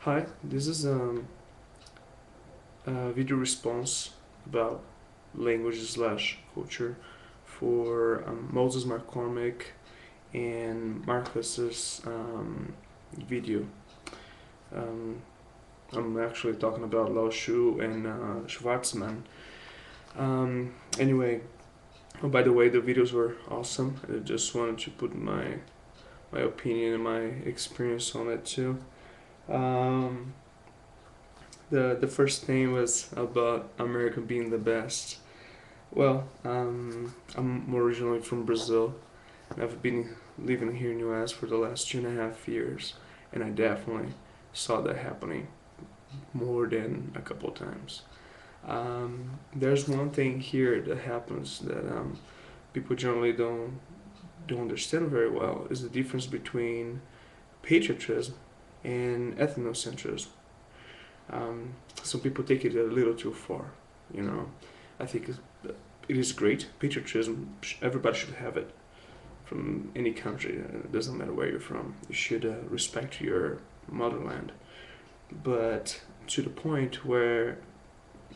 Hi, this is a video response about language slash culture for Moses McCormick and Markus's video. Um, I'm actually talking about Lao Shu and SchvarzMannn. Anyway, oh, by the way, the videos were awesome. I just wanted to put my opinion and my experience on it too. Um, the first thing was about America being the best. Well, I'm originally from Brazil, and I've been living here in US for the last 2.5 years, and I definitely saw that happening more than a couple times. There's one thing here that happens that people generally don't understand very well is the difference between patriotism and ethnocentrism. Some people take it a little too far, you know. I think it is great. Patriotism, everybody should have it from any country. It doesn't matter where you're from. You should respect your motherland. But to the point where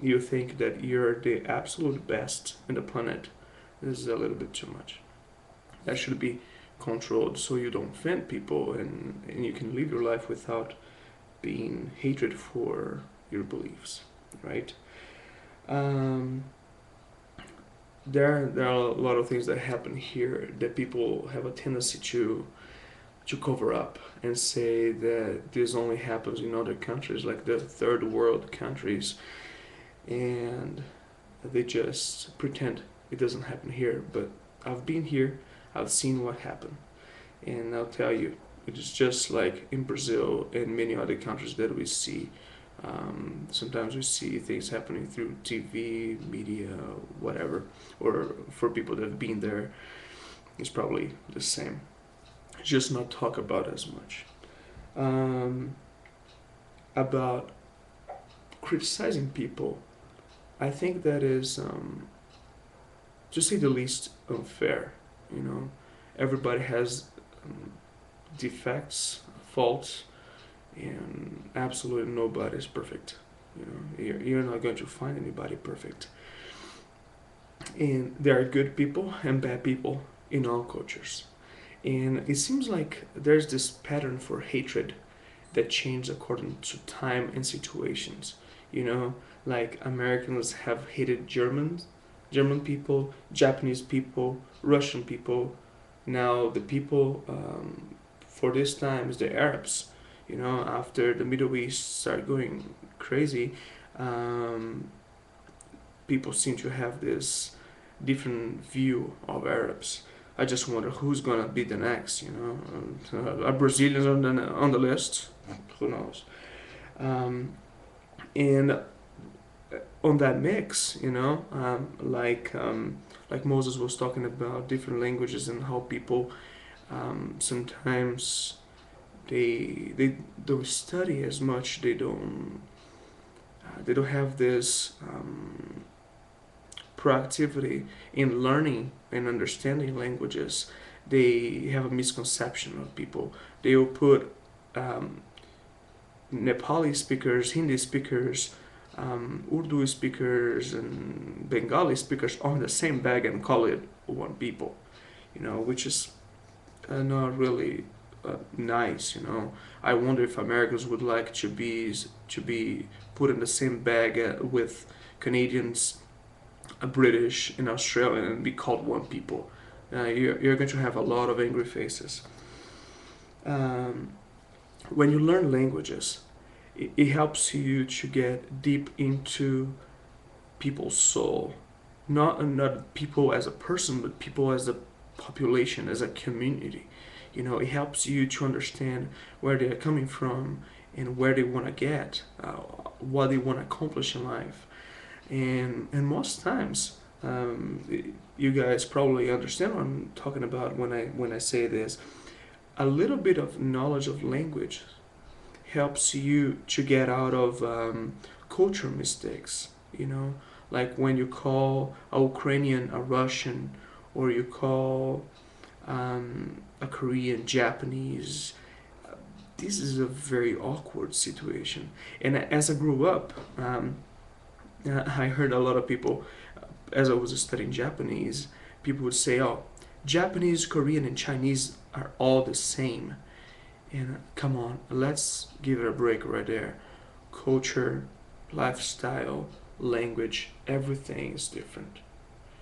you think that you're the absolute best in the planet, this is a little bit too much. That should be controlled so you don't offend people and you can live your life without being hatred for your beliefs, right? Um, there are a lot of things that happen here that people have a tendency to cover up and say that this only happens in other countries, like the third world countries, and they just pretend it doesn't happen here. But I've been here, I've seen what happened, and I'll tell you, it is just like in Brazil and many other countries that we see. Sometimes we see things happening through TV, media, whatever, or for people that have been there, it's probably the same. Just not talk about as much. Um, about criticizing people, I think that is, to say the least, unfair. You know, everybody has defects, faults, and absolutely nobody is perfect. You know, you're not going to find anybody perfect. And there are good people and bad people in all cultures. And it seems like there's this pattern for hatred that changes according to time and situations. You know, like Americans have hated German people, Japanese people, Russian people. Now the people for this time is the Arabs. You know, after the Middle East started going crazy, um, people seem to have this different view of Arabs. I just wonder who's gonna be the next. You know, are Brazilians on the list? Who knows? Um, and on that mix, you know, like Moses was talking about different languages and how people sometimes they don't study as much. They don't have this proactivity in learning and understanding languages. They have a misconception of people. They will put Nepali speakers, Hindi speakers, Urdu speakers, and Bengali speakers on the same bag and call it one people, you know, which is not really nice. You know, I wonder if Americans would like to be put in the same bag with Canadians, British, and Australian and be called one people. You're going to have a lot of angry faces. Um, when you learn languages, it helps you to get deep into people's soul, not people as a person, but people as a population, as a community. You know, it helps you to understand where they are coming from and where they want to get, what they want to accomplish in life, and most times, you guys probably understand what I'm talking about when I say this. A little bit of knowledge of language helps you to get out of culture mistakes. You know, like when you call a Ukrainian a Russian, or you call a Korean Japanese. this is a very awkward situation. And as I grew up, I heard a lot of people, as I was studying Japanese, people would say, "Oh, Japanese, Korean, and Chinese are all the same." And come on, let's give it a break right there. Culture, lifestyle, language, everything is different.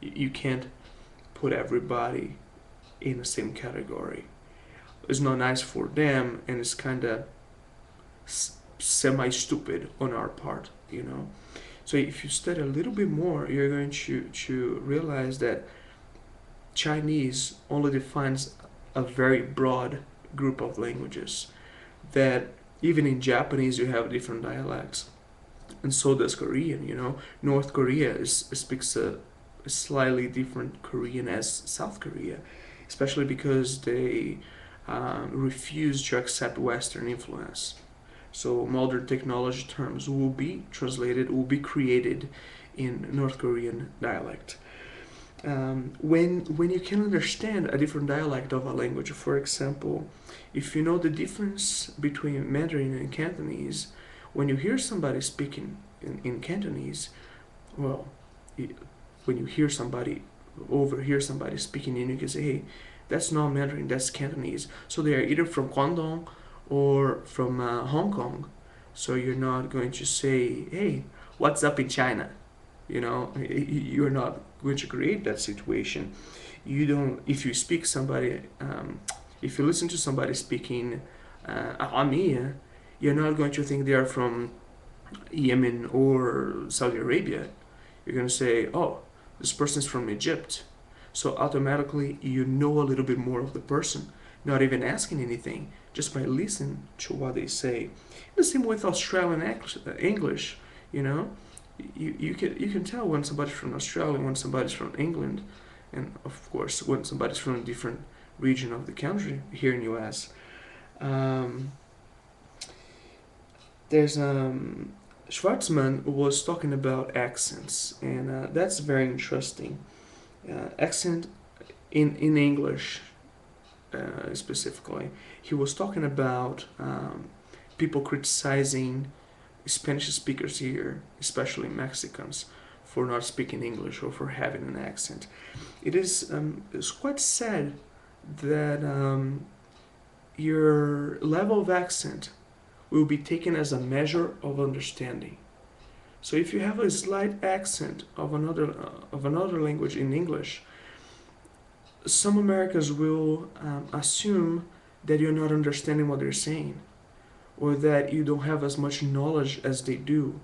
You can't put everybody in the same category. It's not nice for them, and it's kind of semi-stupid on our part, you know. So if you study a little bit more, you're going to realize that Chinese only defines a very broad group of languages. That even in Japanese you have different dialects, and so does Korean. You know, North Korea speaks a slightly different Korean as South Korea, especially because they refuse to accept Western influence. So modern technology terms will be translated, will be created in North Korean dialect. When you can understand a different dialect of a language, for example, if you know the difference between Mandarin and Cantonese, when you hear somebody speaking in Cantonese, well, when you hear somebody, overhear somebody speaking, and you can say, hey, that's not Mandarin, that's Cantonese. So they are either from Guangdong or from Hong Kong. So you're not going to say, hey, what's up in China? You know, you're not going to create that situation. You don't, if you speak somebody, if you listen to somebody speaking Amiya, you're not going to think they are from Yemen or Saudi Arabia. You're going to say, oh, this person is from Egypt. So automatically you know a little bit more of the person, not even asking anything, just by listening to what they say. The same with Australian English, you know. You can tell when somebody's from Australia, when somebody's from England, and of course when somebody's from a different region of the country here in US. There's SchvarzMannn was talking about accents, and that's very interesting. Accent in English specifically. He was talking about people criticizing Spanish speakers here, especially Mexicans, for not speaking English or for having an accent. It's quite sad that your level of accent will be taken as a measure of understanding. So if you have a slight accent of another language in English, some Americans will assume that you're not understanding what they're saying, or that you don't have as much knowledge as they do,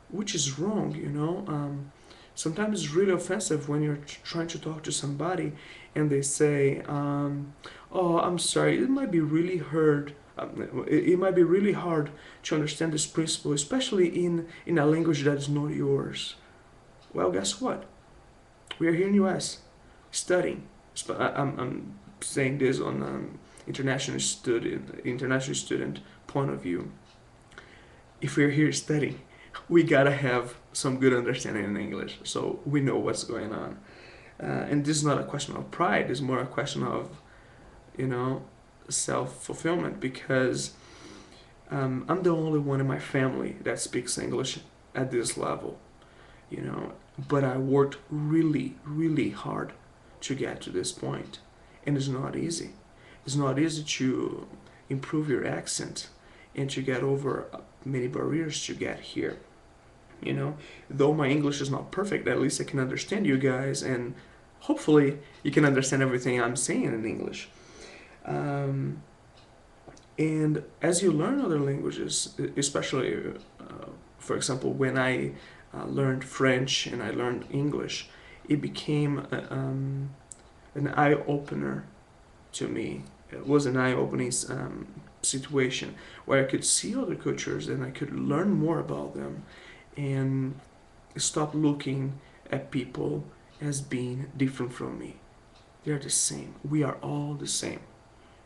which is wrong, you know. Sometimes it's really offensive when you're trying to talk to somebody and they say, "Oh, I'm sorry, it might be really hard. It might be really hard to understand this principle, especially in a language that is not yours." Well, guess what? We are here in U.S. studying. I'm saying this on international student point of view. If we're here studying, we gotta have some good understanding in English, so we know what's going on. And this is not a question of pride; it's more a question of, you know, self-fulfillment, because I'm the only one in my family that speaks English at this level, you know. But I worked really, really hard to get to this point, and it's not easy. It's not easy to improve your accent and to get over many barriers to get here. You know, though my English is not perfect, at least I can understand you guys, and hopefully you can understand everything I'm saying in English. And as you learn other languages, especially, for example, when I learned French and I learned English, it became an eye-opener to me. It was an eye-opening situation where I could see other cultures and I could learn more about them and stop looking at people as being different from me. They're the same. We are all the same.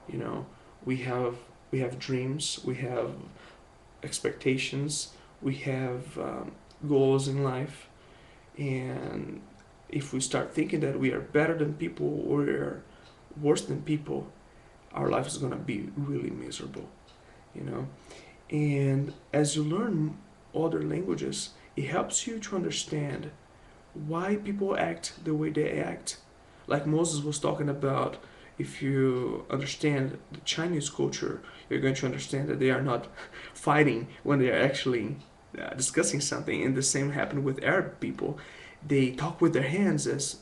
You know, we have dreams, we have expectations, we have goals in life, and if we start thinking that we are better than people or we are worse than people, our life is gonna be really miserable. you know. And as you learn other languages, it helps you to understand why people act the way they act. Like Moses was talking about, if you understand the Chinese culture, you're going to understand that they are not fighting when they are actually discussing something. And the same happened with Arab people. They talk with their hands as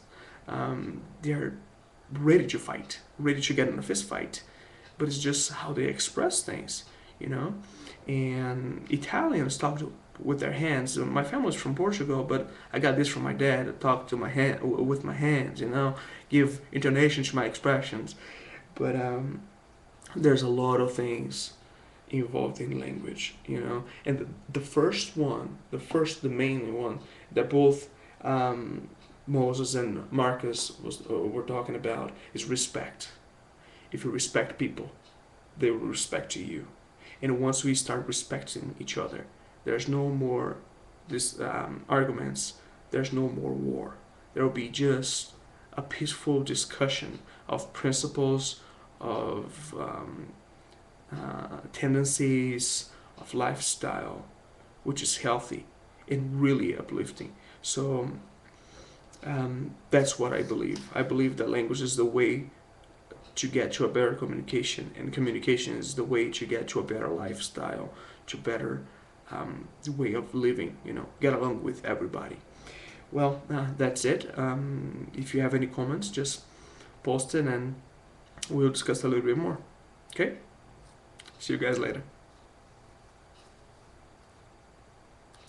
they're ready to fight, ready to get in a fist fight. But it's just how they express things, you know. And Italians talk with their hands. My family's from Portugal, but I got this from my dad. I talk to my hand with my hands, you know, give intonation to my expressions. But there's a lot of things involved in language, you know. And the first one, the main one that both Moses and Markus were talking about is respect. If you respect people, they will respect you. And once we start respecting each other, there's no more this arguments. There's no more war. There will be just a peaceful discussion of principles, of tendencies, of lifestyle, which is healthy and really uplifting. So that's what I believe. I believe that language is the way to get to a better communication, and communication is the way to get to a better lifestyle, to better way of living, you know, get along with everybody. Well, that's it. If you have any comments, just post it and we'll discuss a little bit more. Okay? See you guys later.